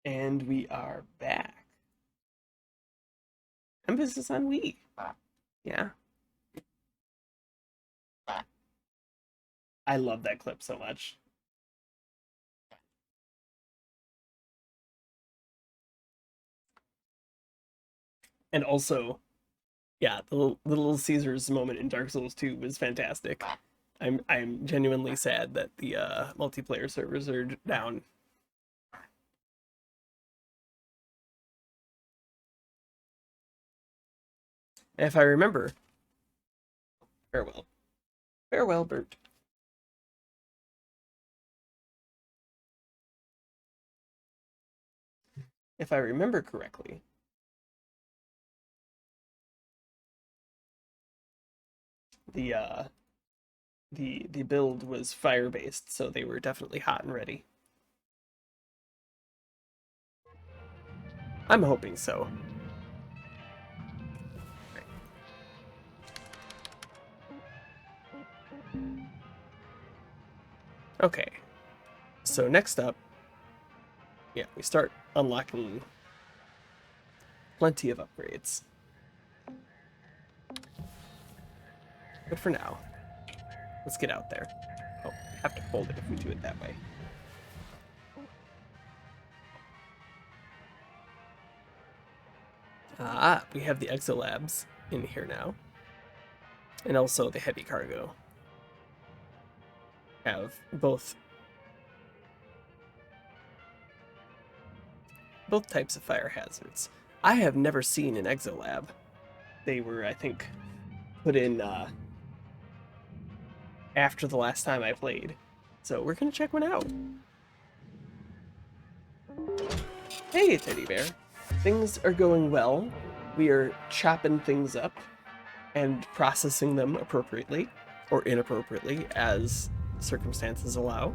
And we are back. Emphasis on we. Yeah. I love that clip so much. And also, yeah, the Little Caesars moment in Dark Souls 2 was fantastic. I'm genuinely sad that the multiplayer servers are down. If I remember, farewell. Farewell, Bert. If I remember correctly, the the build was fire based, so they were definitely hot and ready. I'm hoping so. Okay, so next up, yeah, we start unlocking plenty of upgrades. But for now, let's get out there. Oh, I have to hold it if we do it that way. We have the exolabs in here now. And also the heavy cargo. Have both types of fire hazards. I have never seen an exolab. They were, I think, put in after the last time I played. So we're gonna check one out. Hey, teddy bear. Things are going well. We are chopping things up and processing them appropriately or inappropriately as circumstances allow.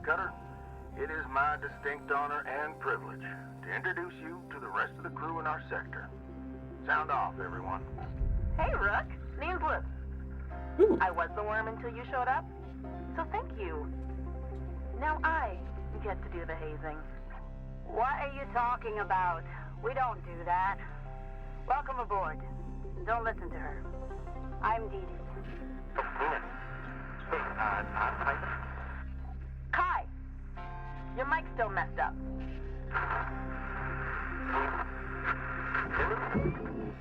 Cutter, it is my distinct honor and privilege to introduce you to the rest of the crew in our sector. Sound off, everyone. Hey, Rook. Name's Liv. Ooh. I was the worm until you showed up, so thank you. Now I get to do the hazing. What are you talking about? We don't do that. Welcome aboard. Don't listen to her. I'm Dee Dee. Oh, Nina. Hey, I'm Kai! Your mic's still messed up.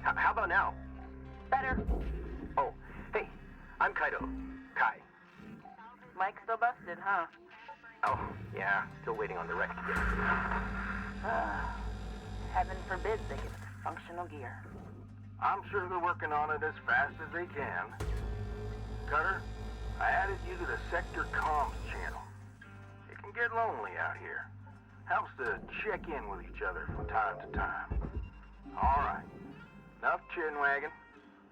How about now? Better. Oh, hey, I'm Kaido. Kai. Mic's still busted, huh? Oh, yeah, still waiting on the wreck to get Heaven forbid they give us functional gear. I'm sure they're working on it as fast as they can. Cutter, I added you to the sector comms channel. It can get lonely out here. Helps to check in with each other from time to time. All right, enough chin wagging.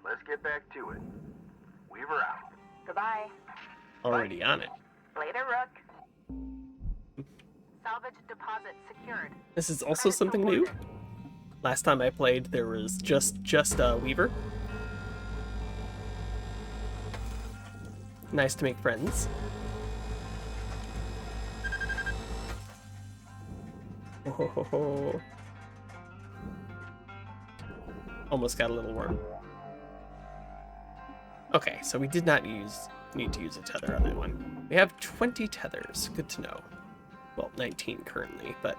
Let's get back to it. Weaver out. Goodbye. Already on it. Later, Rook. Salvage deposit secured. This is also something new. Last time I played, there was just Weaver. Nice to make friends. Oh. Almost got a little worm. Okay, so we did not need to use a tether on that one. We have 20 tethers. Good to know. Well, 19 currently, but...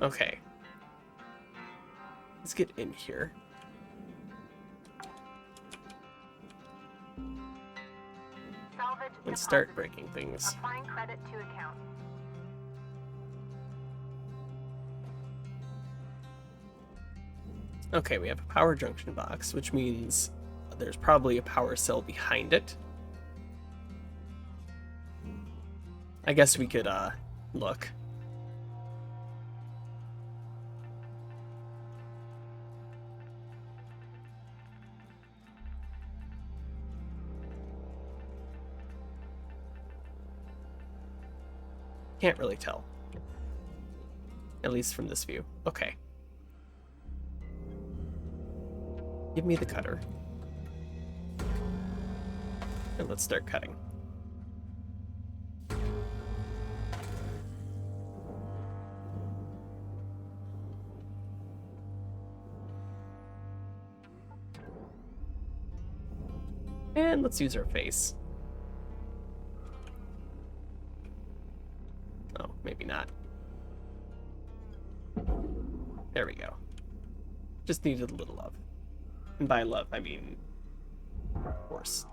Okay. Let's get in here. Salvage And start deposited. breaking things. Applying credit to account. Okay, we have a power junction box, which means there's probably a power cell behind it. I guess we could, look. Can't really tell. At least from this view. Okay. Give me the cutter. And let's start cutting. And let's use our face. Oh, maybe not. There we go. Just needed a little love. And by love, I mean horse.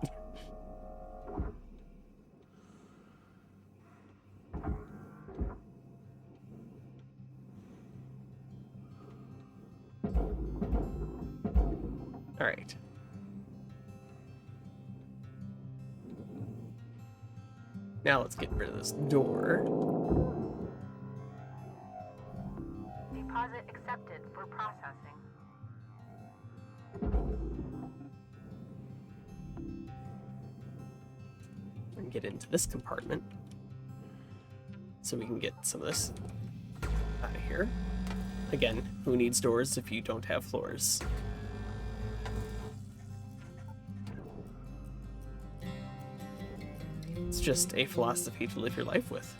All right. Now let's get rid of this door. Deposit accepted for processing. And get into this compartment so we can get some of this out of here. Again, who needs doors if you don't have floors? It's just a philosophy to live your life with.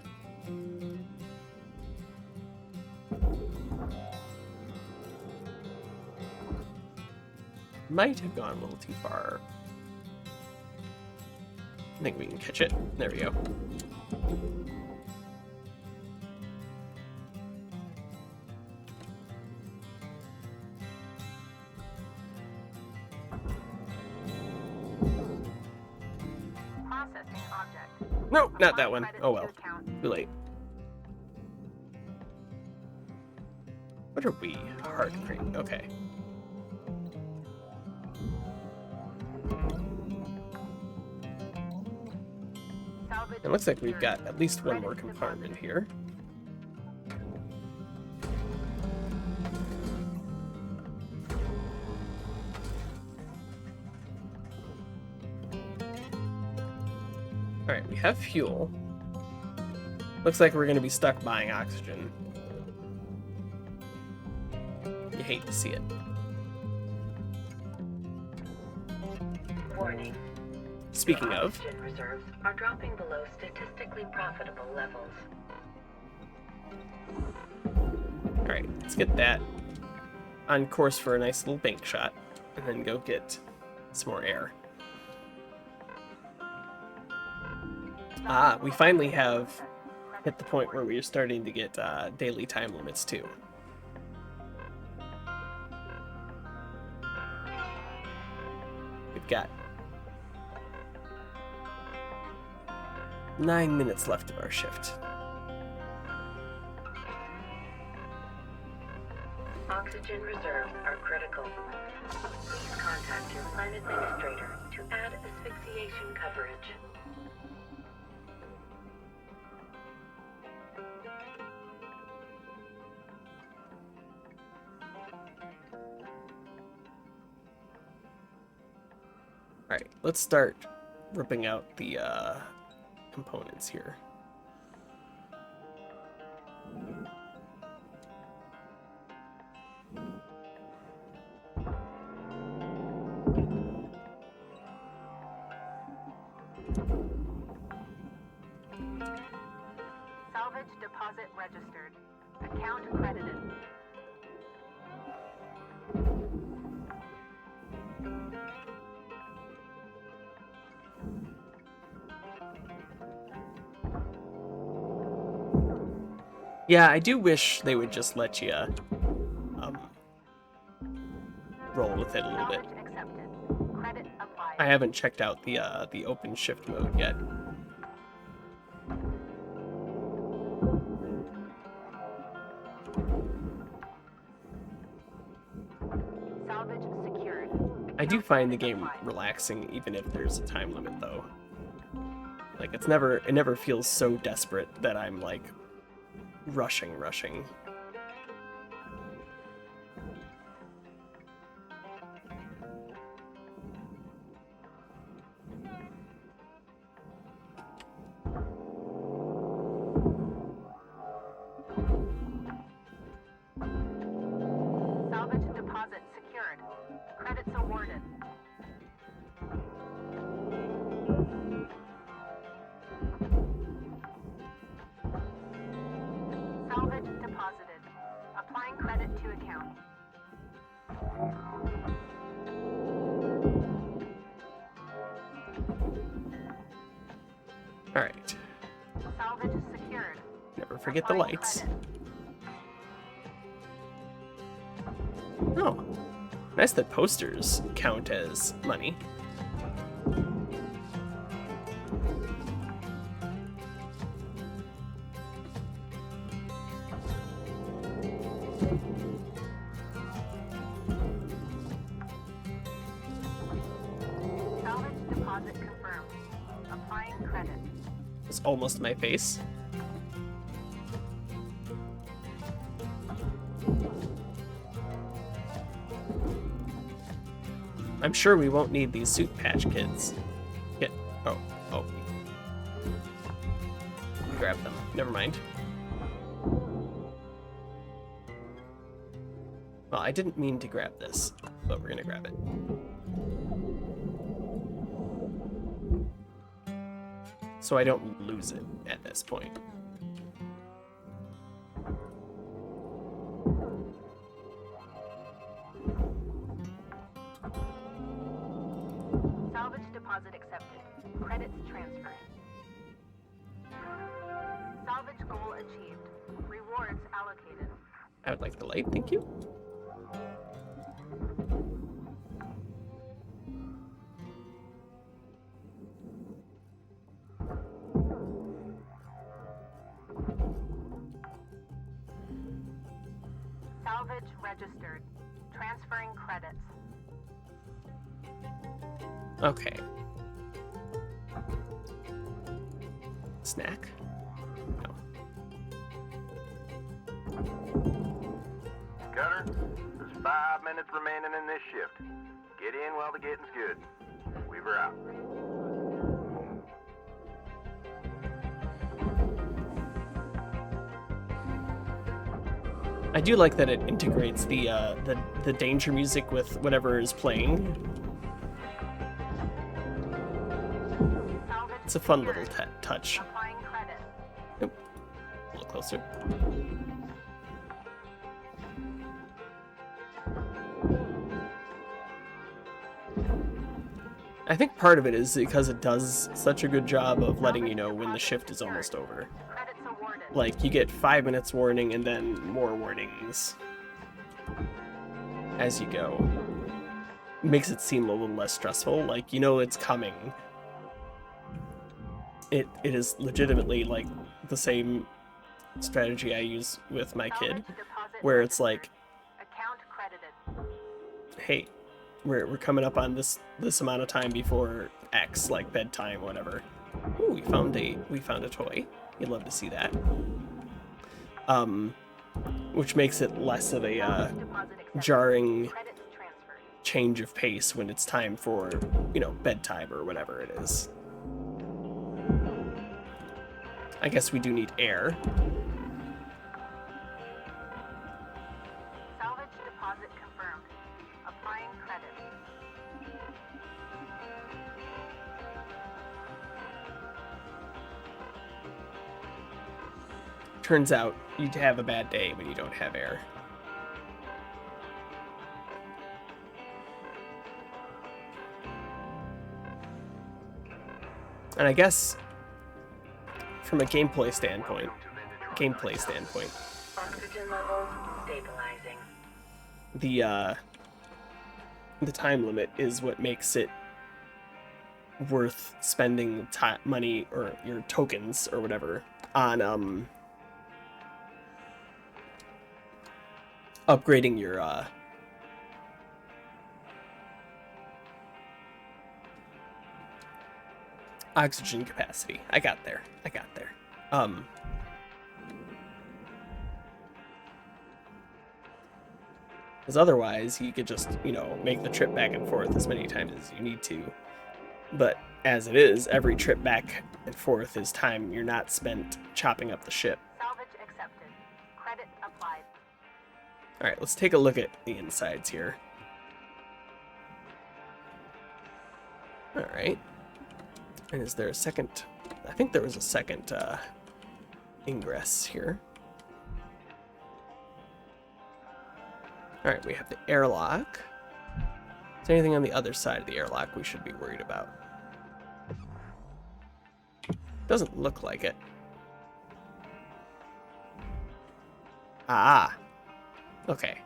Might have gone a little too far. I think we can catch it. There we go. Processing object. No, not that one. Oh well. Too late. What are we? Hard crate. Okay. It looks like we've got at least one more compartment here. Alright, we have fuel. Looks like we're going to be stuck buying oxygen. You hate to see it. Warning. Speaking of, Oxygen reserves are dropping below statistically profitable levels. alright, let's get that on course for a nice little bank shot, and then go get some more air. Ah, we finally have hit the point where we are starting to get daily time limits too. We've got 9 minutes left of our shift. Oxygen reserves are critical. Please contact your plant administrator to add asphyxiation coverage. Alright, let's start ripping out the components here. Salvage deposit registered. Account credited. Yeah, I do wish they would just let you roll with it a little bit. Salvage accepted. Credit applied. I haven't checked out the open shift mode yet. Salvage secured. I do find the game relaxing even if there's a time limit though. Like it never feels so desperate that I'm like rushing. Salvage deposit secured. Credits awarded. Alright. Salvage secured. Never forget the Applying lights. credit. Oh. Nice that posters count as money. Salvage deposit confirmed. Applying credit. It's almost my face. I'm sure we won't need these suit patch kids. Get oh. Grab them. Never mind. Well, I didn't mean to grab this, but we're gonna grab it. So I don't lose it at this point. Salvage deposit accepted. Credits transferred. Salvage goal achieved. Rewards allocated. I would like the light, thank you. Salvage registered. Transferring credits. Okay. Snack? No. Cutter, there's 5 minutes remaining in this shift. Get in while the getting's good. Weaver out. I do like that it integrates the danger music with whatever is playing. Salvage It's a fun secured. little touch. Applying credit. Oop. A little closer. I think part of it is because it does such a good job of letting you know when the shift is almost over. Credits awarded. Like, you get 5 minutes warning and then more warnings as you go. Makes it seem a little less stressful. Like, you know it's coming. It is legitimately, like, the same strategy I use with my kid, Salvage deposit where it's registered. like, Account credited. hey, we're coming up on this amount of time before X, like bedtime, whatever. Ooh, we found a toy. You'd love to see that. Which makes it less of a Salvage deposit accepted. jarring Credits transferred. change of pace when it's time for, you know, bedtime or whatever it is. I guess we do need air. Salvage deposit confirmed. Applying credit. Turns out you'd have a bad day when you don't have air. And I guess from a gameplay standpoint, Oxygen levels stabilizing. the time limit is what makes it worth spending money or your tokens or whatever on upgrading your oxygen capacity. I got there. Because otherwise, you could just, you know, make the trip back and forth as many times as you need to. But as it is, every trip back and forth is time you're not spent chopping up the ship. Salvage accepted. Credit applied. Alright, let's take a look at the insides here. Alright. And is there a second... I think there was a second ingress here. Alright, we have the airlock. Is there anything on the other side of the airlock we should be worried about? Doesn't look like it. Ah. Okay.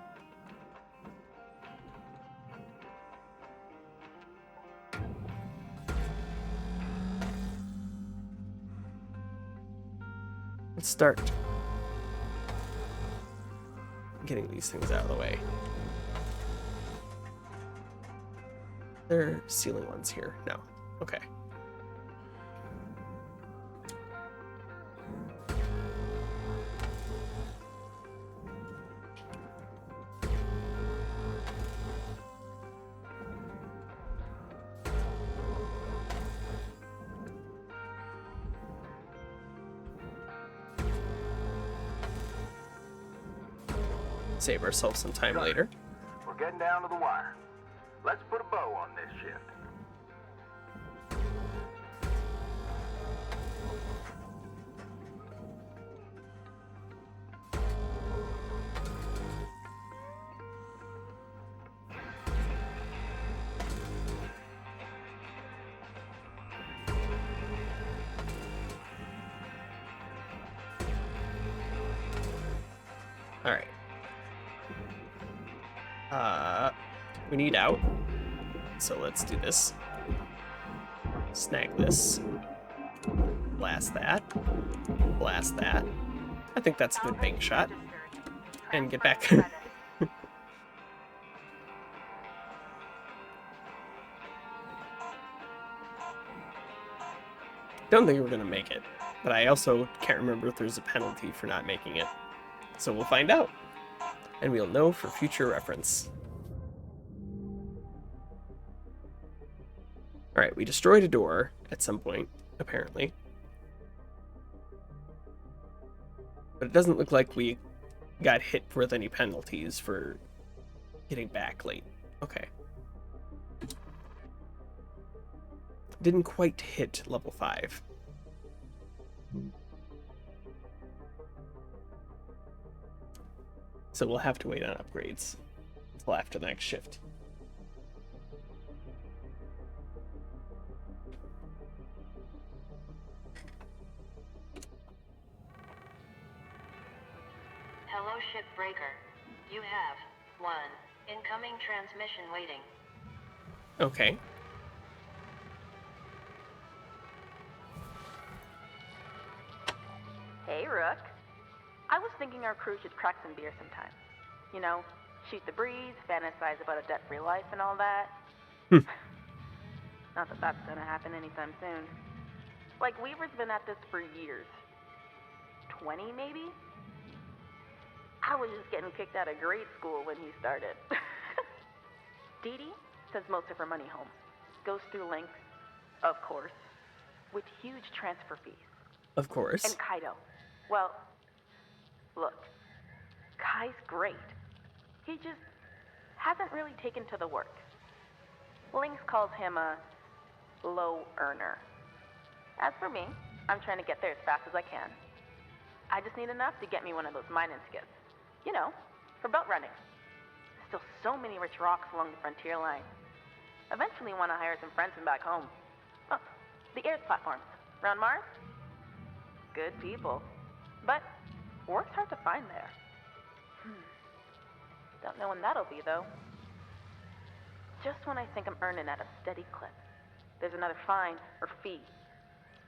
Let's start getting these things out of the way. There are ceiling ones here. No. Okay. Save ourselves some time later. We're getting down to the wire. Let's put a bow on this shift. All right. We need out. So let's do this. Snag this. Blast that. Blast that. I think that's a good bank shot. And get back. Don't think we're gonna make it, but I also can't remember if there's a penalty for not making it. So we'll find out, and we'll know for future reference. Alright, we destroyed a door at some point, apparently. But it doesn't look like we got hit with any penalties for getting back late. Okay. Didn't quite hit level 5. So we'll have to wait on upgrades until after the next shift. Hello, Shipbreaker. You have 1 incoming transmission waiting. Okay. Hey, Rook. I was thinking our crew should crack some beer sometime. You know, shoot the breeze, fantasize about a debt-free life and all that. Not that that's gonna happen anytime soon. Like, Weaver's been at this for years. 20, maybe? I was just getting kicked out of grade school when he started. Dee Dee sends most of her money home. Goes through Link, of course, with huge transfer fees. Of course. And Kaido. Well, look, Kai's great. He just hasn't really taken to the work. Lynx calls him a low earner. As for me, I'm trying to get there as fast as I can. I just need enough to get me one of those mining skids. You know, for belt running. Still so many rich rocks along the frontier line. Eventually want to hire some friends from back home. Oh, the Earth platforms. Around Mars? Good people. But work's hard to find there. Don't know when that'll be, though. Just when I think I'm earning at a steady clip, there's another fine or fee.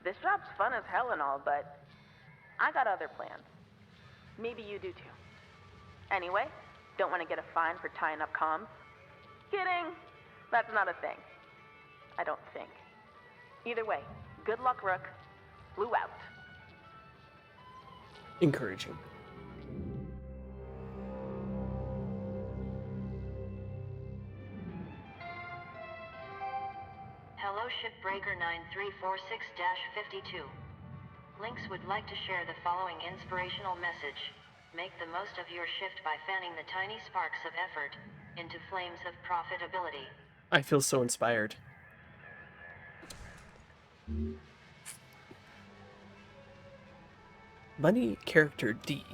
This job's fun as hell and all, but I got other plans. Maybe you do too. Anyway, don't want to get a fine for tying up comms? Kidding! That's not a thing. I don't think. Either way, good luck, Rook. Blue out. Encouraging. Hello, Shipbreaker 9346-52. Lynx would like to share the following inspirational message. Make the most of your shift by fanning the tiny sparks of effort into flames of profitability. I feel so inspired. Money character D.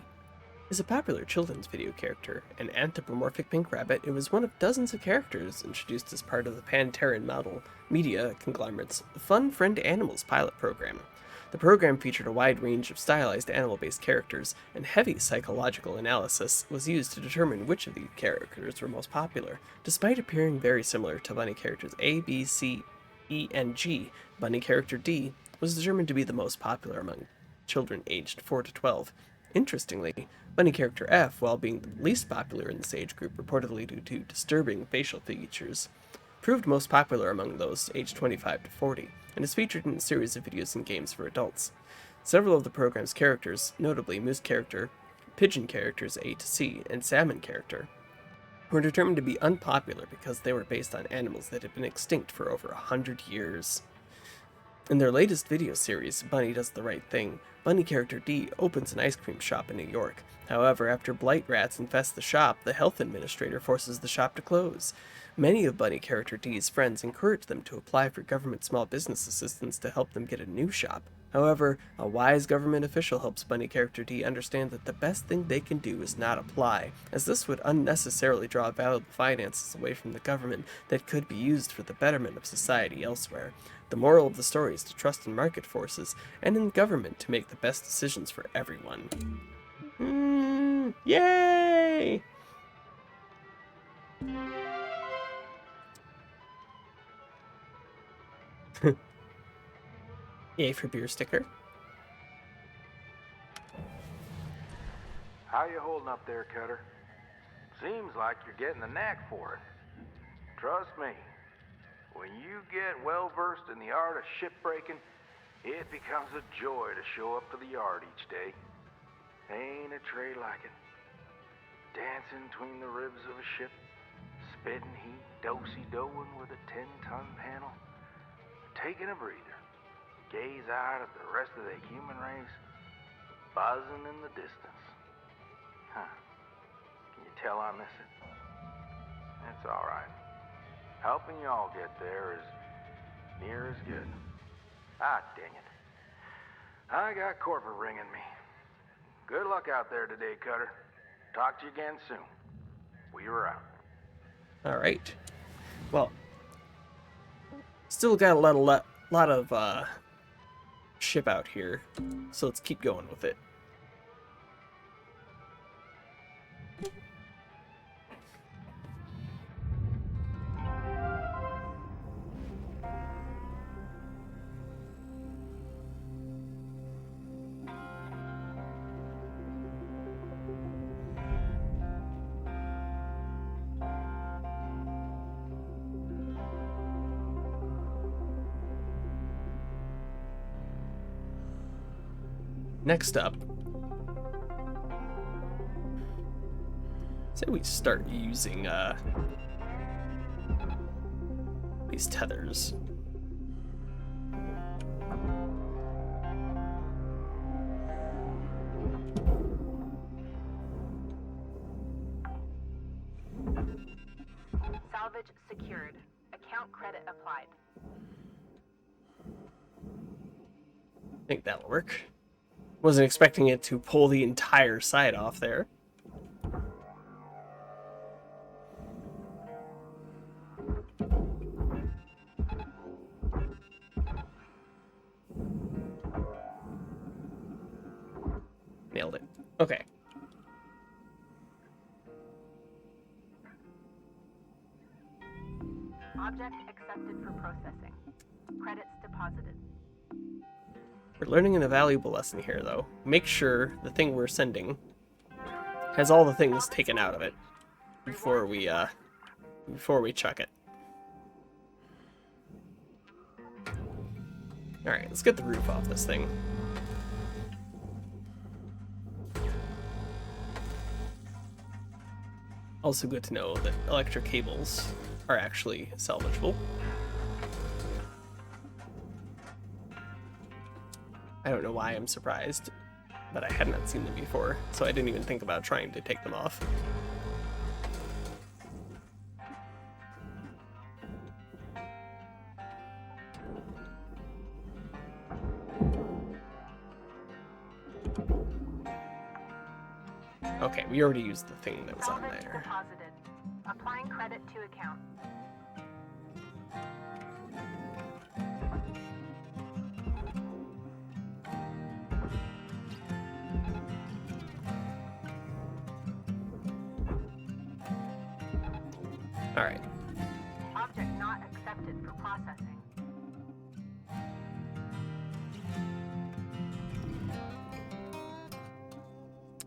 is a popular children's video character. An anthropomorphic pink rabbit, it was one of dozens of characters introduced as part of the Pan-Terran model media conglomerate's Fun Friend Animals pilot program. The program featured a wide range of stylized animal-based characters, and heavy psychological analysis was used to determine which of these characters were most popular. Despite appearing very similar to bunny characters A, B, C, E, and G, bunny character D was determined to be the most popular among children aged 4 to 12. Interestingly, bunny character F, while being the least popular in this age group reportedly due to disturbing facial features, proved most popular among those aged 25 to 40, and is featured in a series of videos and games for adults. Several of the program's characters, notably moose character, pigeon characters A to C, and salmon character, were determined to be unpopular because they were based on animals that had been extinct for over 100 years. In their latest video series, Bunny Does the Right Thing, bunny character D opens an ice cream shop in New York. However, after blight rats infest the shop, the health administrator forces the shop to close. Many of bunny character D's friends encourage them to apply for government small business assistance to help them get a new shop. However, a wise government official helps bunny character D understand that the best thing they can do is not apply, as this would unnecessarily draw valuable finances away from the government that could be used for the betterment of society elsewhere. The moral of the story is to trust in market forces and in government to make the best decisions for everyone. Yay! Yay for beer sticker. How you holding up there, Cutter? Seems like you're getting the knack for it. Trust me, when you get well versed in the art of shipbreaking, it becomes a joy to show up to the yard each day. Ain't a trade like it. Dancing between the ribs of a ship, spitting heat, do-si-doing with a 10-ton panel, taking a breather, gaze out at the rest of the human race, buzzing in the distance. Huh. Can you tell I miss it? It's all right. Helping y'all get there is near as good. Ah, dang it. I got corporate ringing me. Good luck out there today, Cutter. Talk to you again soon. We are out. All right. Well, still got a lot of ship out here, so let's keep going with it. Next up, say we start using these tethers. Salvage secured. Account credit applied. I think that'll work. Wasn't expecting it to pull the entire side off there. Nailed it. Okay. Object accepted for processing. Credits deposited. We're learning a valuable lesson here, though. Make sure the thing we're sending has all the things taken out of it before we chuck it. All right, let's get the roof off this thing. Also good to know that electric cables are actually salvageable. I don't know why I'm surprised, but I had not seen them before, so I didn't even think about trying to take them off. Okay, we already used the thing that was on Salvage there. deposited. Applying credit to account. All right. Object not accepted for processing.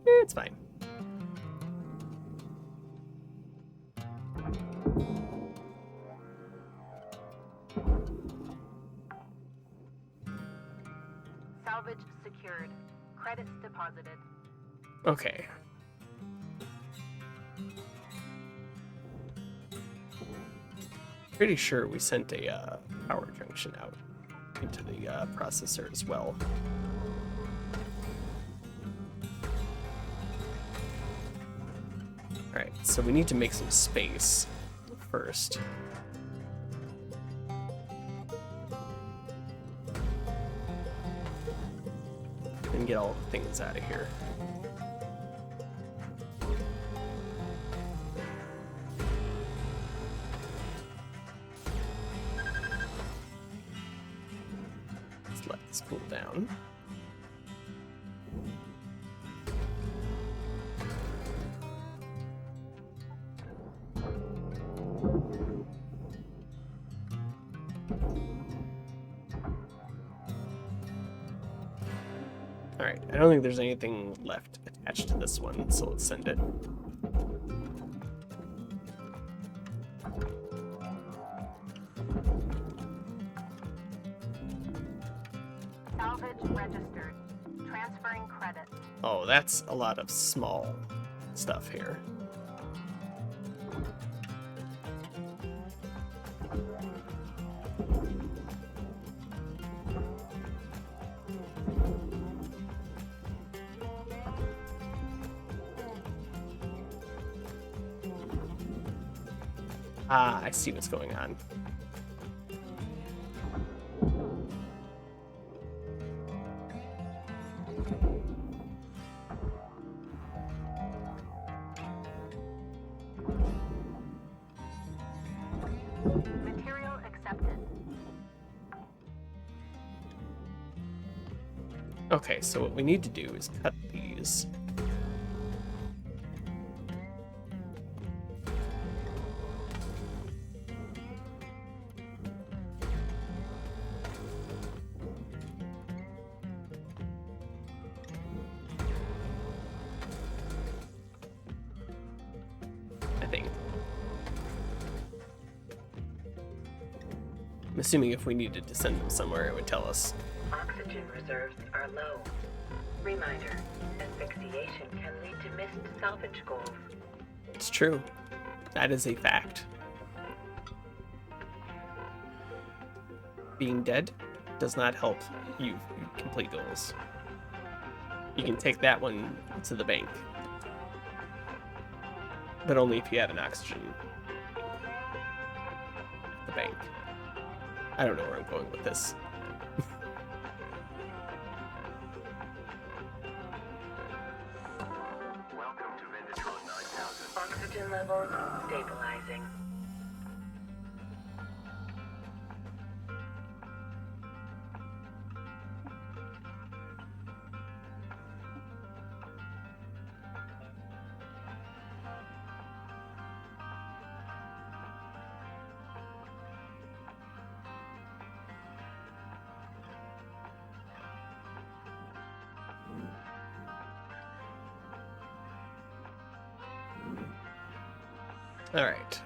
It's fine. Salvage secured. Credits deposited. Okay. Pretty sure we sent a power junction out into the processor as well. Alright, so we need to make some space first. And get all the things out of here. Let's let this cool down. Alright, I don't think there's anything left attached to this one, so let's send it. Salvage registered. Transferring credit. Oh, that's a lot of small stuff here. Ah, I see what's going on. Material accepted. Okay, so what we need to do is cut these. I think. I'm assuming if we needed to send them somewhere, it would tell us. Oxygen reserves are low. Reminder, asphyxiation can lead to missed salvage goals. It's true. That is a fact. Being dead does not help you complete goals. You can take that one to the bank. But only if you have an oxygen at the bank. I don't know where I'm going with this. Welcome to Vindatron 9000. Oxygen levels stabilizing. All right.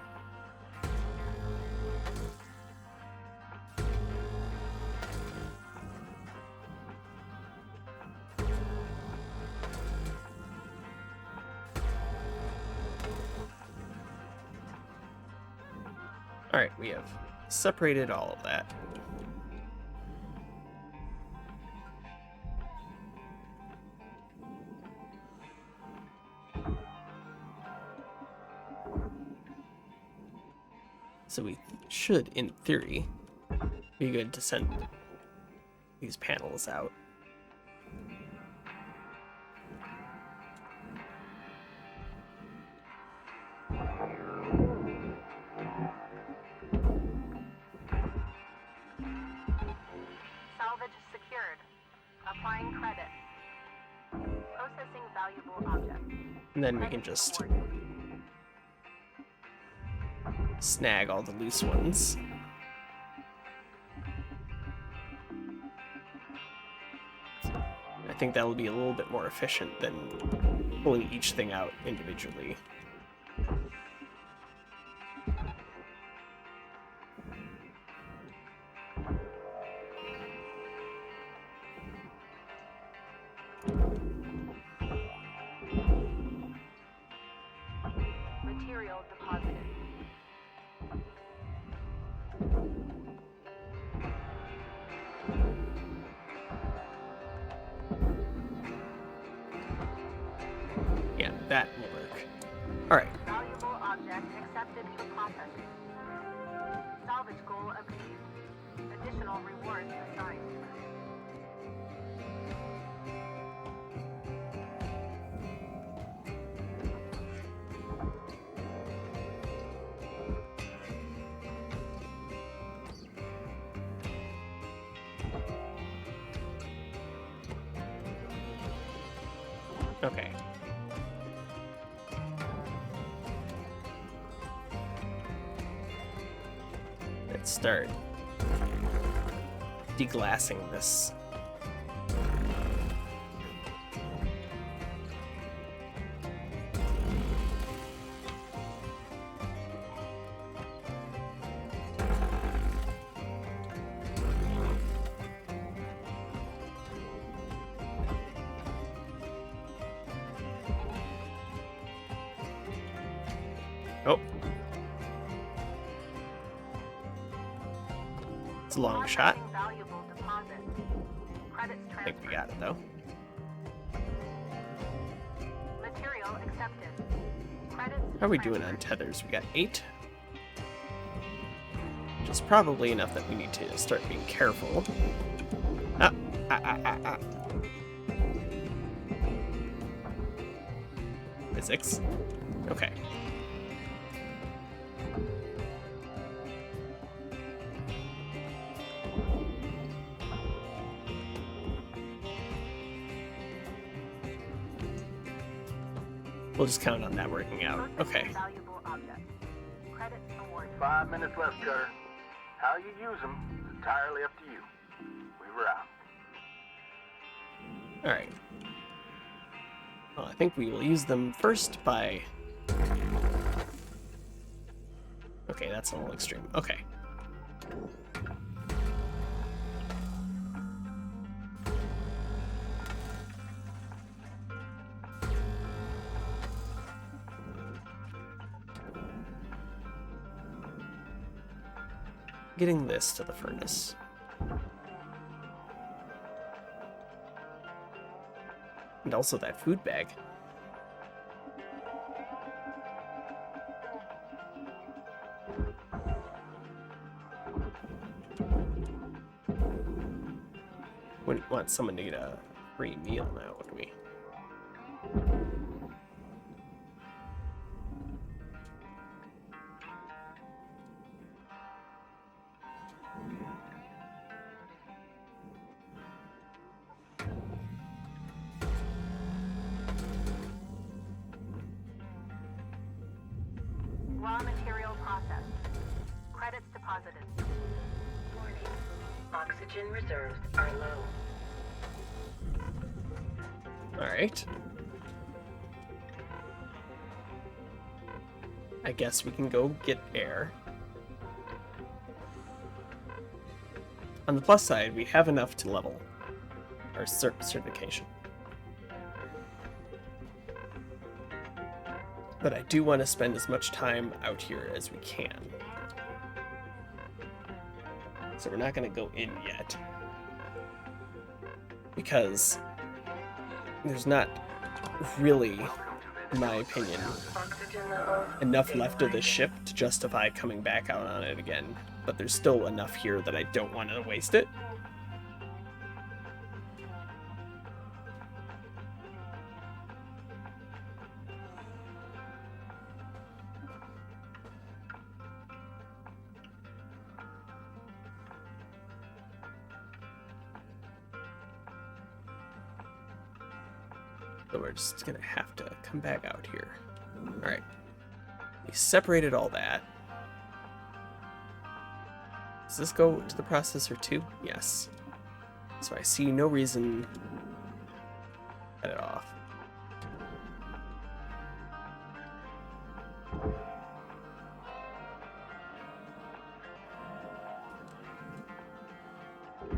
All right, we have separated all of that. So we should, in theory, be good to send these panels out. Salvage secured. Applying credit. Processing valuable object. And then we can just snag all the loose ones. I think that'll be a little bit more efficient than pulling each thing out individually. Material deposited. Yeah, that will work. Alright. Valuable object accepted for processing. Salvage goal achieved. Additional rewards assigned. Okay. Let's start deglassing this. Oh. It's a long shot. Processing valuable deposit. Credits I think we transferred. got it though. Material accepted. Credits How are we doing on tethers? We got 8. Which is probably enough that we need to start being careful. Ah. Physics. Okay. We'll just count on that working out. Okay. Valuable object. Credits awarded. 5 minutes left, Cutter. How you use them is entirely up to you. We were out. Alright. Well, I think we will use them first by... Okay, that's a little extreme. Okay. Getting this to the furnace. And also that food bag. Wouldn't want someone to get a free meal now, would we? Raw material processed. Credits deposited. Warning. Oxygen reserves are low. Alright. I guess we can go get air. On the plus side, we have enough to level our certification. But I do want to spend as much time out here as we can. So we're not going to go in yet. Because there's not really, in my opinion, Oxygen levels enough left of the ship to justify coming back out on it again. But there's still enough here that I don't want to waste it. So we're just gonna have to come back out here. Alright. We separated all that. Does this go to the processor too? Yes. So I see no reason to cut it off.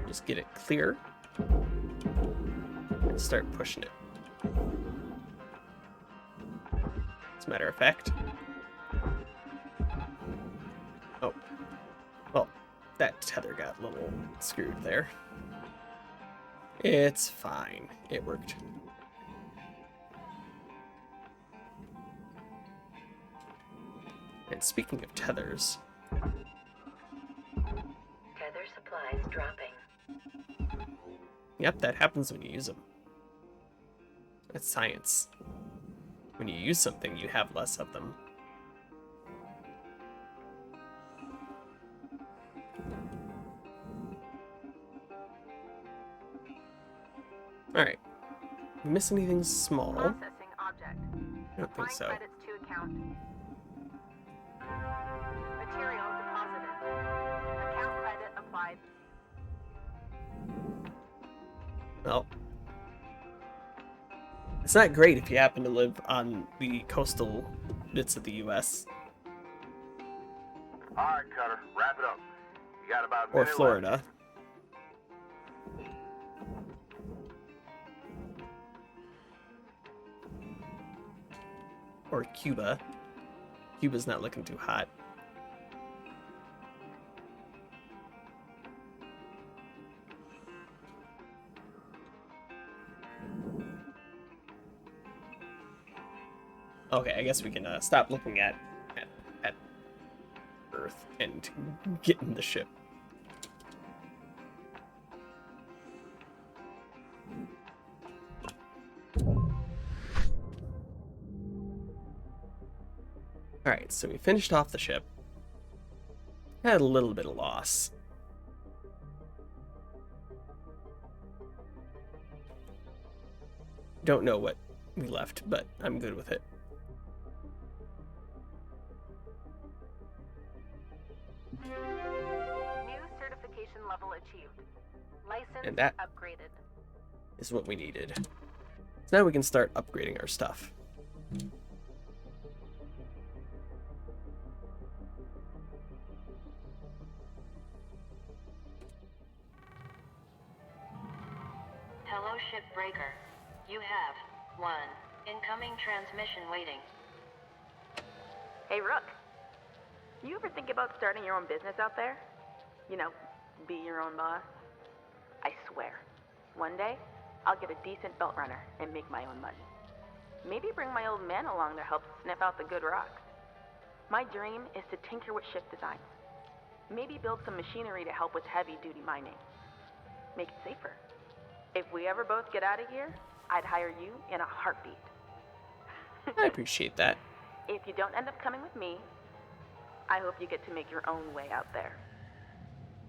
Just get it clear and start pushing it. As a matter of fact. Oh. Well, that tether got a little screwed there. It's fine. It worked. And speaking of tethers. Tether supplies dropping. Yep, that happens when you use them. That's science. When you use something, you have less of them. Alright. Miss anything small? Processing object. I don't think so. Credits to account. Material deposited. Account credit applied. Well, it's not great if you happen to live on the coastal bits of the U.S. All right, Cutter, wrap it up. You got about a or minute Florida. left. Or Cuba. Cuba's not looking too hot. Okay, I guess we can stop looking at Earth and get in the ship. Alright, so we finished off the ship. Had a little bit of loss. Don't know what we left, but I'm good with it. New certification level achieved. License And that- upgraded. Is what we needed. So now we can start upgrading our stuff. Hello, Shipbreaker. You have 1 incoming transmission waiting. Hey, Rook. You ever think about starting your own business out there? You know, be your own boss? I swear, one day, I'll get a decent belt runner and make my own money. Maybe bring my old man along to help sniff out the good rocks. My dream is to tinker with ship designs. Maybe build some machinery to help with heavy-duty mining. Make it safer. If we ever both get out of here, I'd hire you in a heartbeat. I appreciate that. If you don't end up coming with me, I hope you get to make your own way out there.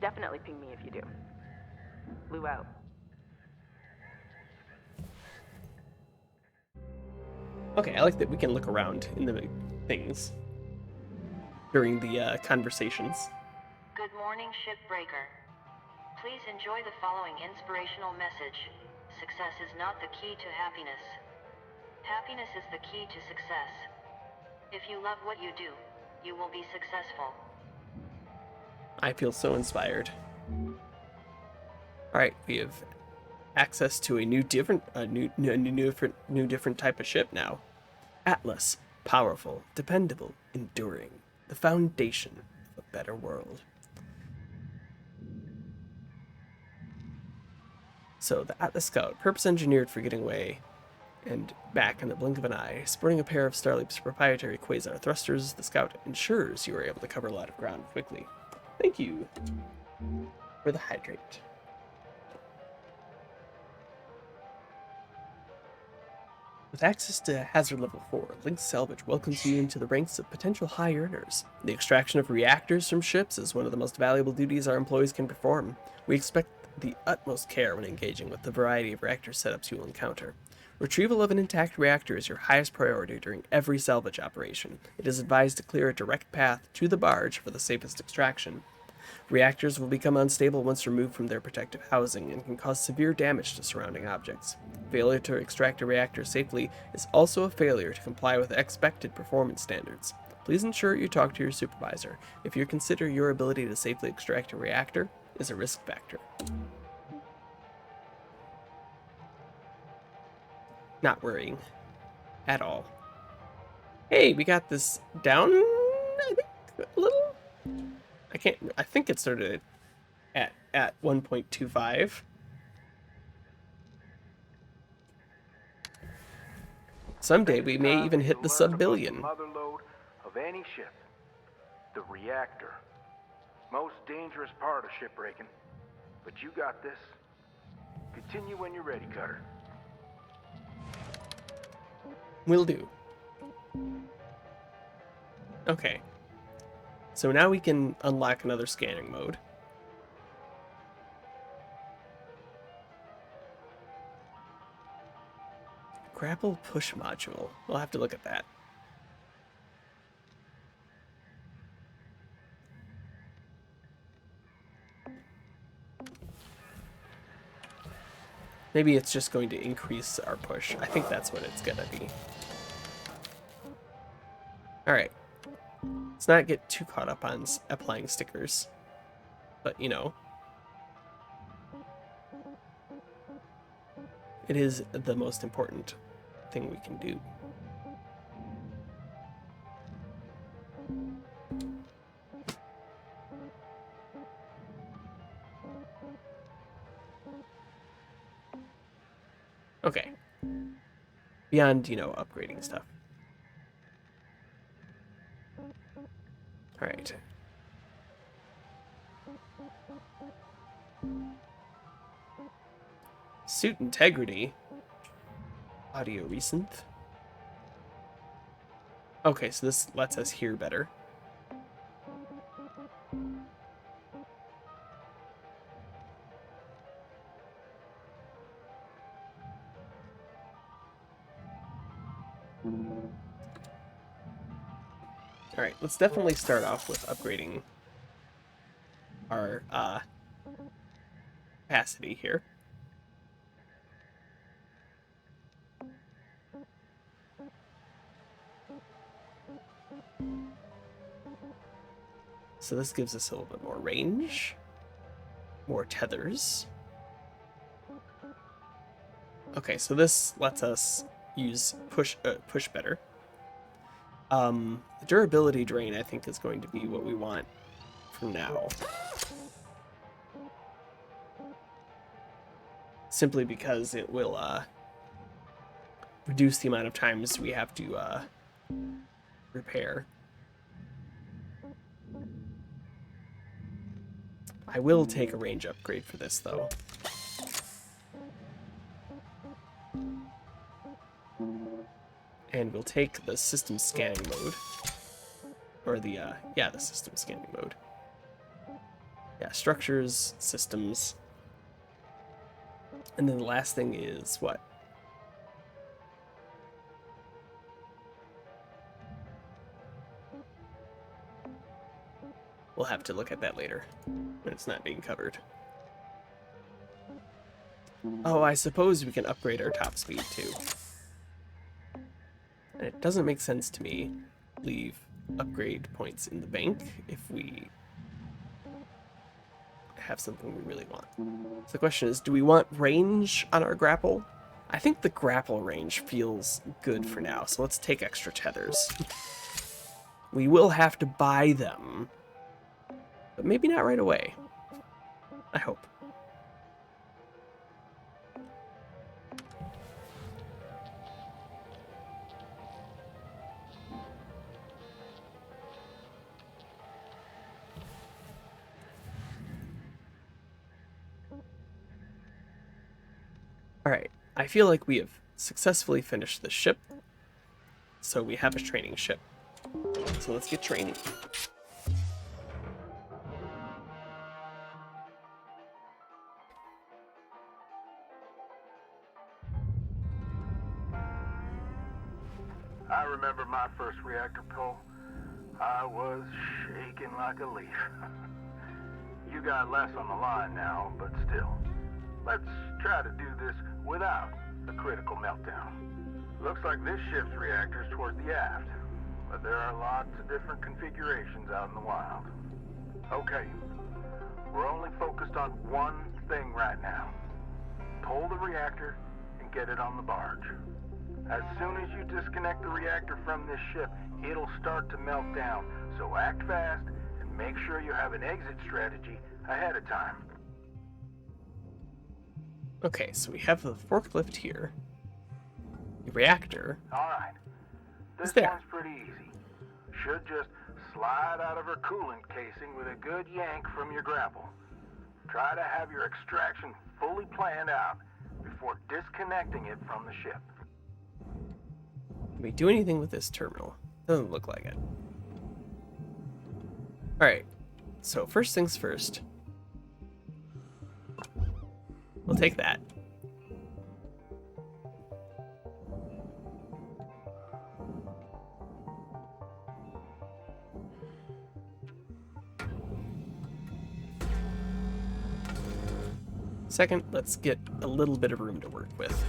Definitely ping me if you do. Blue out. Okay, I like that we can look around in the things during the conversations. Good morning, Shipbreaker. Please enjoy the following inspirational message. Success is not the key to happiness. Happiness is the key to success. If you love what you do, you will be successful. I feel so inspired. All right, we have access to a new different type of ship now. Atlas, powerful, dependable, enduring, the foundation of a better world. So the Atlas Scout, purpose engineered for getting away and back in the blink of an eye. Sporting a pair of Starleap's proprietary quasar thrusters, the Scout ensures you are able to cover a lot of ground quickly. Thank you for the hydrate. With access to Hazard Level 4, Link Salvage welcomes you into the ranks of potential high earners. The extraction of reactors from ships is one of the most valuable duties our employees can perform. We expect the utmost care when engaging with the variety of reactor setups you will encounter. Retrieval of an intact reactor is your highest priority during every salvage operation. It is advised to clear a direct path to the barge for the safest extraction. Reactors will become unstable once removed from their protective housing and can cause severe damage to surrounding objects. Failure to extract a reactor safely is also a failure to comply with expected performance standards. Please ensure you talk to your supervisor if you consider your ability to safely extract a reactor is a risk factor. Not worrying at all. Hey, we got this down, I think, a little? I think it started at 1.25. Someday we may even hit the sub-billion. Mother load of any ship. The reactor. Most dangerous part of shipbreaking. But you got this. Continue when you're ready, Cutter. Will do. Okay. So now we can unlock another scanning mode. Grapple push module. We'll have to look at that. Maybe it's just going to increase our push. I think that's what it's gonna be. Alright. Let's not get too caught up on applying stickers. But, you know. It is the most important thing we can do. Okay. Beyond, you know, upgrading stuff. Alright. Suit integrity. Audio resynth. Okay, so this lets us hear better. Alright, let's definitely start off with upgrading our capacity here. So this gives us a little bit more range, more tethers. Okay, so this lets us use push better. The durability drain, I think, is going to be what we want for now. Simply because it will reduce the amount of times we have to repair. I will take a range upgrade for this, though. And we'll take the system scanning mode. Or the, yeah, the system scanning mode. Yeah, structures, systems. And then the last thing is what? We'll have to look at that later, when it's not being covered. Oh, I suppose we can upgrade our top speed, too. And it doesn't make sense to me to leave upgrade points in the bank if we have something we really want. So the question is, do we want range on our grapple? I think the grapple range feels good for now, so let's take extra tethers. We will have to buy them, but maybe not right away. I hope. Alright, I feel like we have successfully finished the ship, so we have a training ship. So let's get training. I remember my first reactor pull. I was shaking like a leaf. You got less on the line now, but still. Let's try to do this without a critical meltdown. Looks like this ship's reactor's toward the aft, but there are lots of different configurations out in the wild. Okay, we're only focused on one thing right now. Pull the reactor and get it on the barge. As soon as you disconnect the reactor from this ship, it'll start to melt down, so act fast and make sure you have an exit strategy ahead of time. Okay, so we have the forklift here. The reactor. Alright, this there. one's pretty easy. Should just slide out of her coolant casing with a good yank from your grapple. Try to have your extraction fully planned out before disconnecting it from the ship. Can we do anything with this terminal? Doesn't look like it. Alright, so first things first. We'll take that. Second, let's get a little bit of room to work with.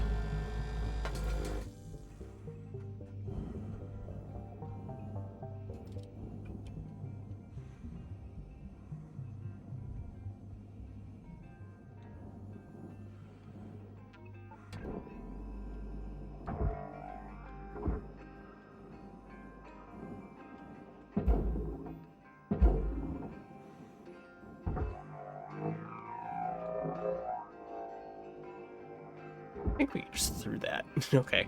I think we just threw that. Okay.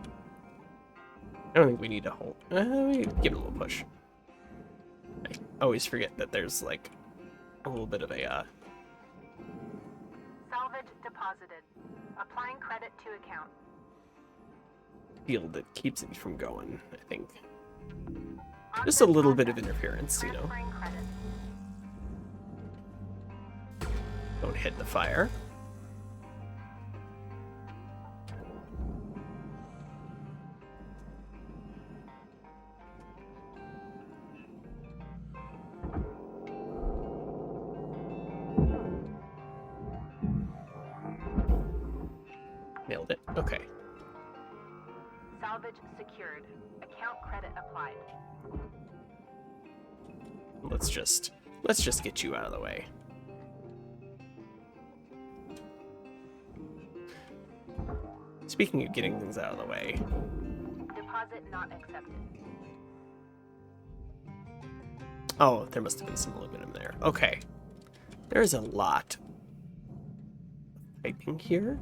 I don't think we need to hold. We give it a little push. I always forget that there's like a little bit of a Salvage deposited. Applying credit to account. field that keeps it from going, I think. Just a little bit of interference, you know. Transferring credit. Don't hit the fire. Nailed it. Okay. Salvage secured. Account credit applied. Let's just get you out of the way. Speaking of getting things out of the way, Deposit not accepted. oh, there must have been some aluminum there. Okay. There's a lot of piping here.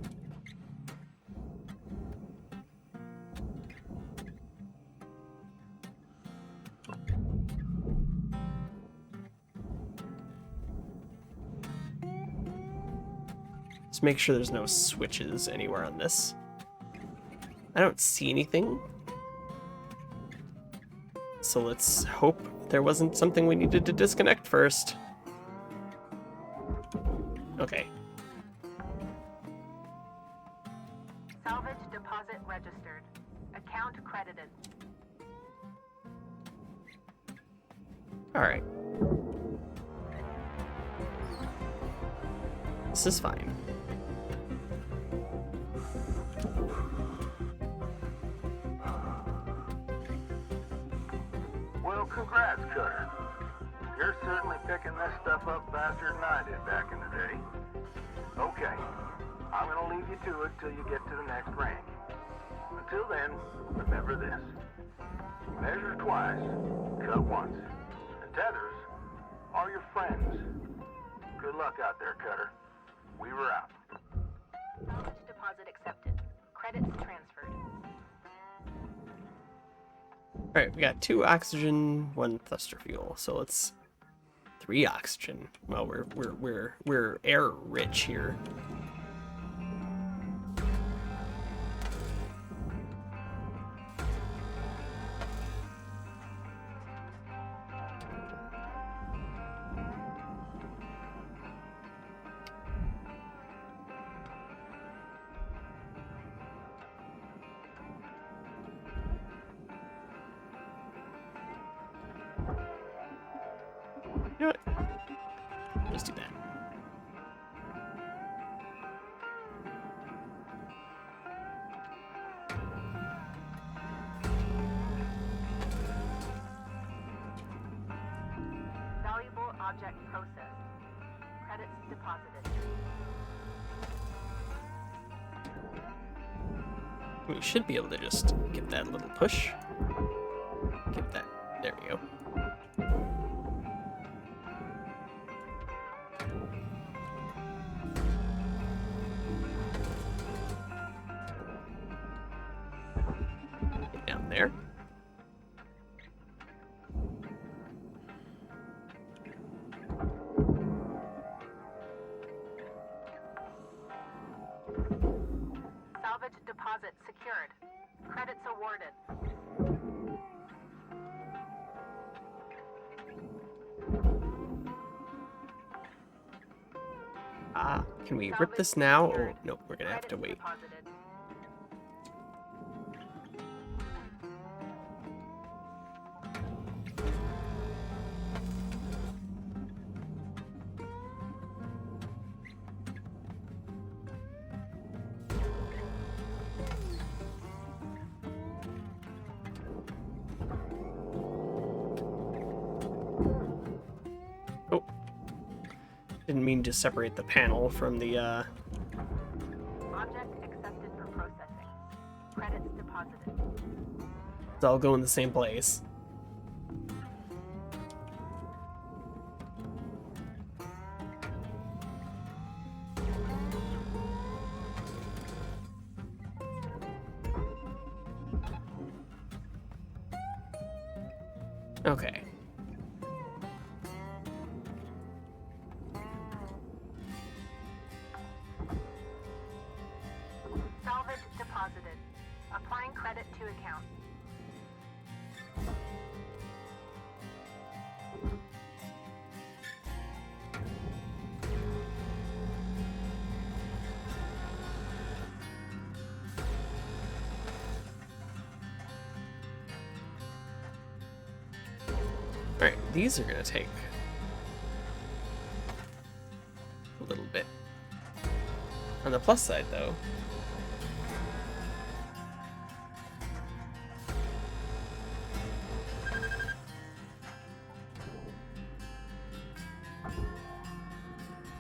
Let's make sure there's no switches anywhere on this. I don't see anything. So let's hope there wasn't something we needed to disconnect first. Okay. Salvage deposit registered. Account credited. Alright. This is fine. Well, congrats, Cutter. You're certainly picking this stuff up faster than I did back in the day. Okay, I'm gonna leave you to it till you get to the next rank. Until then, remember this. Measure twice, cut once. And tethers are your friends. Good luck out there, Cutter. We were out. Salvage deposit accepted. Credits transferred. Alright, we got 2 oxygen, 1 thruster fuel. So let's 3 oxygen. Well, we're air rich here. always do that. Valuable object processed. Credits deposited. We should be able to just give that a little push. Give that. There we go. Get down there. Salvage deposit secured. Credits awarded. Ah, can we rip this now? Or nope, we're gonna have to wait. Deposited. Oh, didn't mean to separate the panel from the Object accepted for processing. Credits deposited. It's all go in the same place. Okay. Salvage deposited. Applying credit to account. Alright, these are gonna take a little bit. On the plus side, though,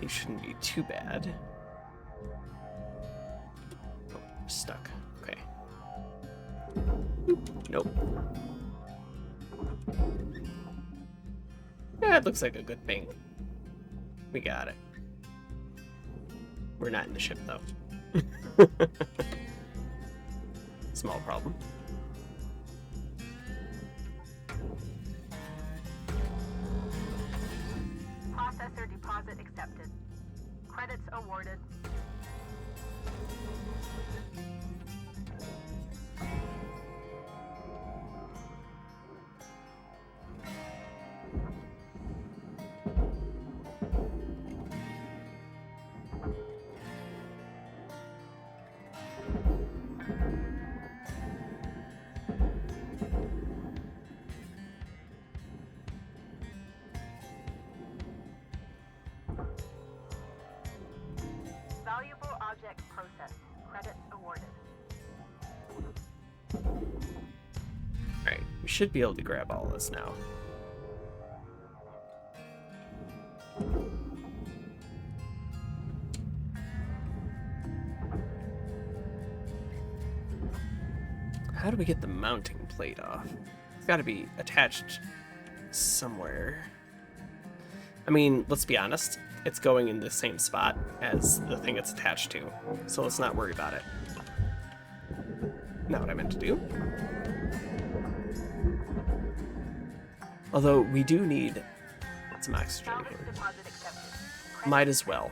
these shouldn't be too bad. Oh, stuck. Okay. Oop, nope. Yeah, it looks like a good thing. We got it. We're not in the ship, though. Small problem. Processor deposit accepted. Credits awarded. Valuable object processed. Credits awarded. Alright, we should be able to grab all this now. How do we get the mounting plate off? It's got to be attached somewhere. I mean, let's be honest. It's going in the same spot as the thing it's attached to, so let's not worry about it. Not what I meant to do. Although we do need some oxygen Salvage here. deposit accepted. Credits Might as well.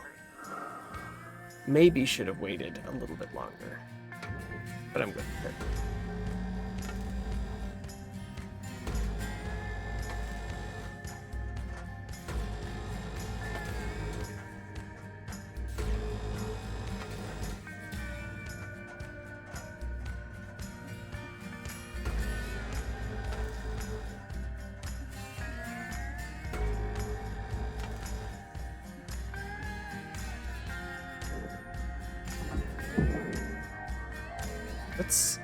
Maybe should have waited a little bit longer, but I'm good with it. Let's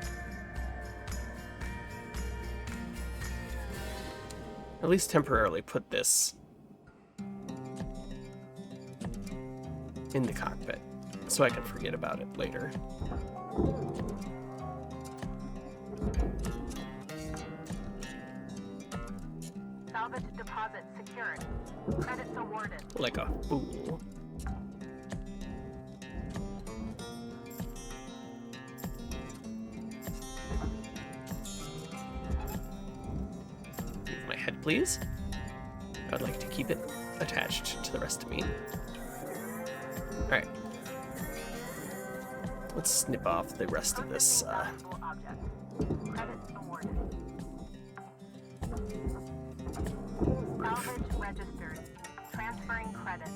at least temporarily put this in the cockpit so I can forget about it later. Salvage deposit secured. Credits awarded. Like a fool. Move my head, please. I'd like to keep it attached to the rest of me. Alright. Let's snip off the rest of this. Valuable object. Credits awarded. Salvage registered. Transferring credits.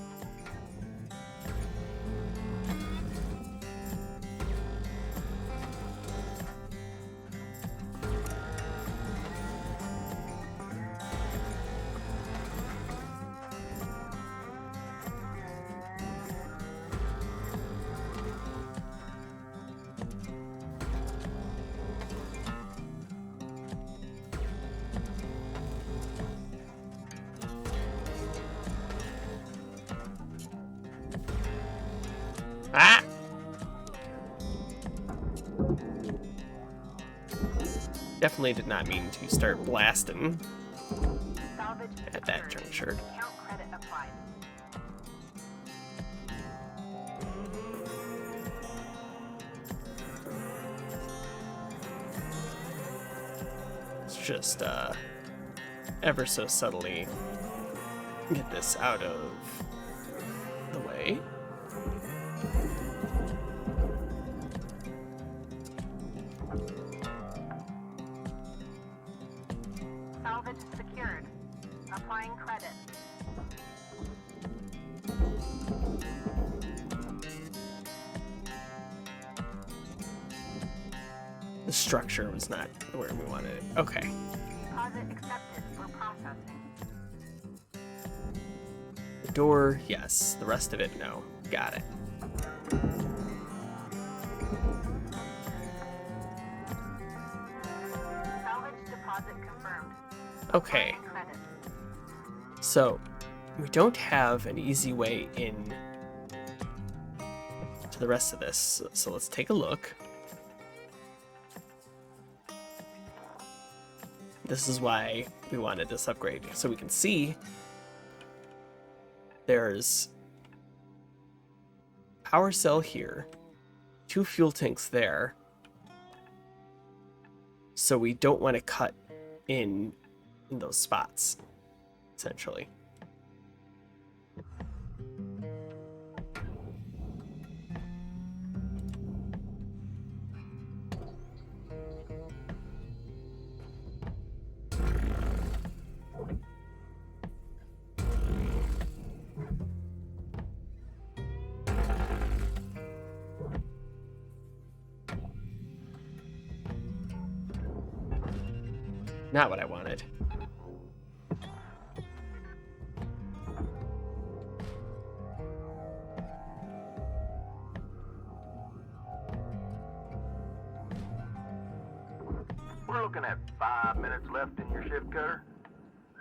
Ah! Definitely did not mean to start blasting Salvage at that secured. juncture. Account credit applied. Let's just ever so subtly get this out of the way. Salvage secured. Applying credit. The structure was not where we wanted it. Okay. Deposit accepted for processing. The door, yes. The rest of it, no. Got it. Salvage deposit confirmed. Okay. Credit. So, we don't have an easy way in to the rest of this. So let's take a look. This is why we wanted this upgrade. So we can see there's power cell here, 2 fuel tanks there. So we don't want to cut in those spots, essentially. Not what I wanted. We're looking at 5 minutes left in your shift, Cutter.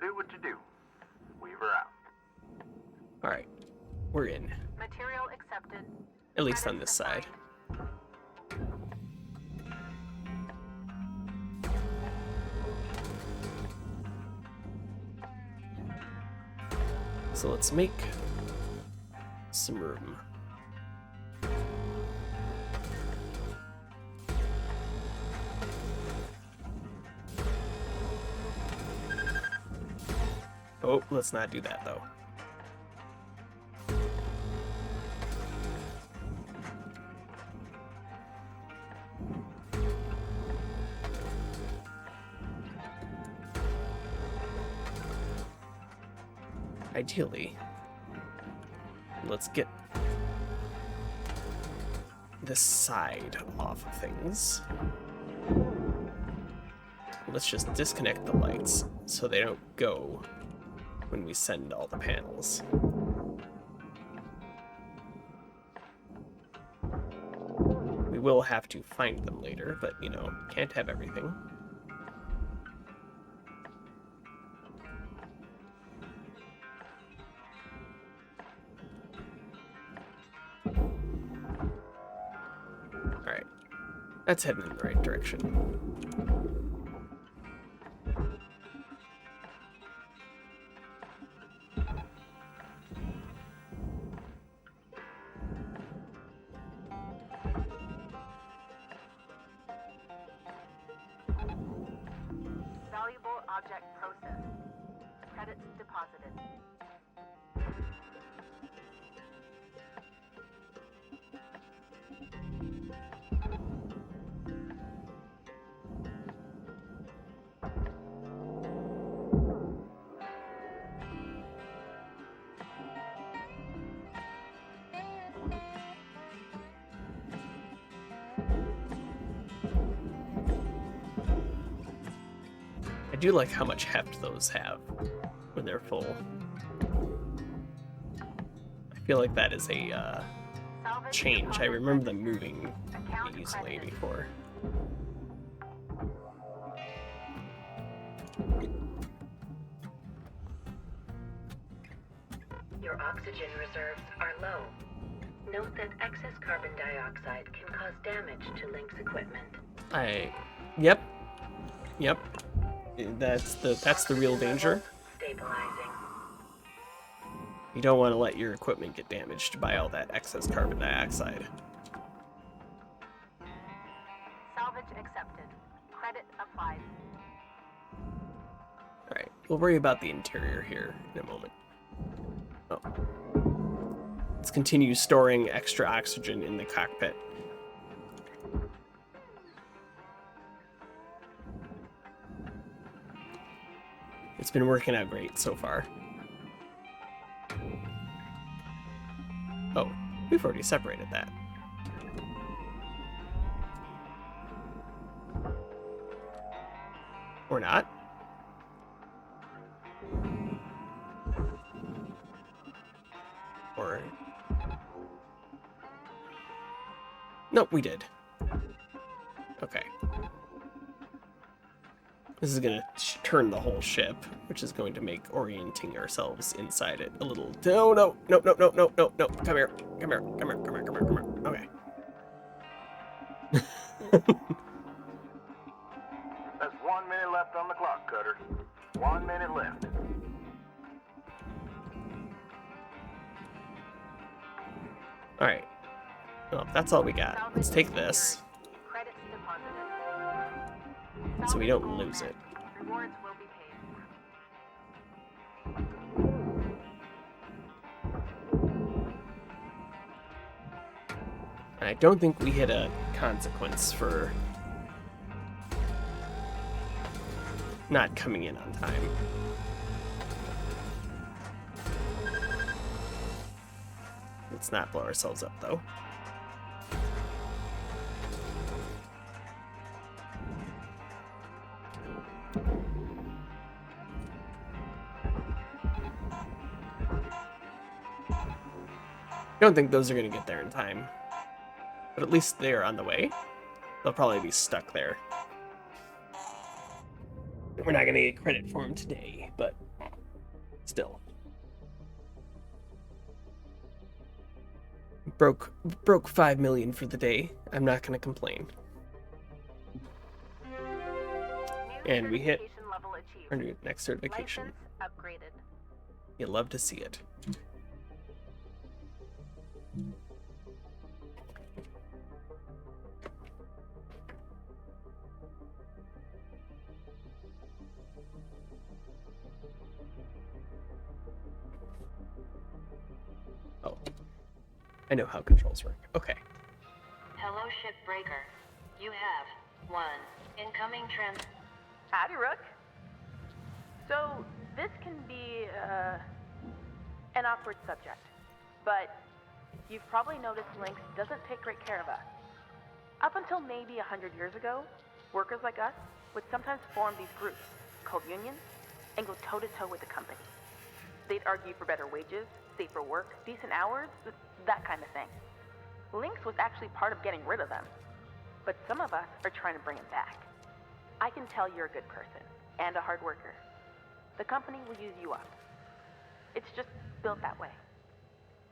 Do what you do. Weaver out. Alright, we're in. Material accepted. At least on this side. So let's make some room. Oh, let's not do that though. Ideally, let's get this side off of things. Let's just disconnect the lights so they don't go when we send all the panels. We will have to find them later, but, you know, can't have everything. Alright. That's heading in the right direction. Valuable object processed. Credits deposited. I do like how much heft those have when they're full. I feel like that is a change. I remember them moving easily before. Your oxygen reserves are low. Note that excess carbon dioxide can cause damage to Link's equipment. Yep. That's the real danger. Stabilizing. You don't want to let your equipment get damaged by all that excess carbon dioxide. Salvage accepted. Credit applied. Alright, we'll worry about the interior here in a moment. Oh. Let's continue storing extra oxygen in the cockpit. It's been working out great so far. Oh, we've already separated that. Or not. Or... Nope, we did. Okay. This is gonna turn the whole ship, which is going to make orienting ourselves inside it a little... No. Come here. Okay. There's 1 minute left on the clock, Cutter. 1 minute left. Alright. Well, that's all we got. Let's take this, Credits deposited. so we don't lose it. Rewards will be paid. And I don't think we hit a consequence for not coming in on time. Let's not blow ourselves up, though. I don't think those are going to get there in time. But at least they're on the way. They'll probably be stuck there. We're not going to get credit for them today, but still. Broke 5 million for the day. I'm not going to complain. And we hit Certification level achieved. our new next certification. License upgraded. You'll love to see it. Oh, I know how controls work. Okay. Hello, Shipbreaker. You have 1 incoming Howdy, Rook. So, this can be, an awkward subject, but you've probably noticed Lynx doesn't take great care of us. Up until maybe 100 years ago, workers like us would sometimes form these groups called unions and go toe-to-toe with the company. They'd argue for better wages, safer work, decent hours, that kind of thing. Lynx was actually part of getting rid of them. but some of us are trying to bring him back. I can tell you're a good person and a hard worker. The company will use you up. It's just built that way.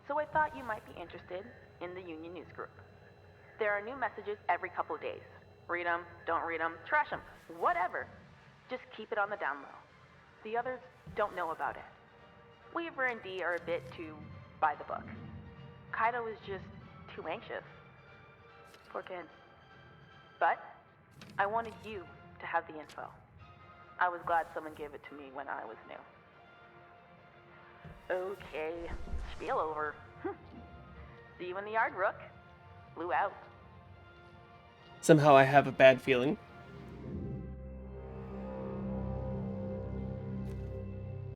So I thought you might be interested in the Union News Group. There are new messages every couple of days. Read them, don't read them, trash them, whatever. Just keep it on the down low. The others don't know about it. Weaver and Dee are a bit too by the book. Kaido is just too anxious. Poor kid. But I wanted you to have the info. I was glad someone gave it to me when I was new. Okay, spiel over. See you in the yard, Rook. Flew out. Somehow I have a bad feeling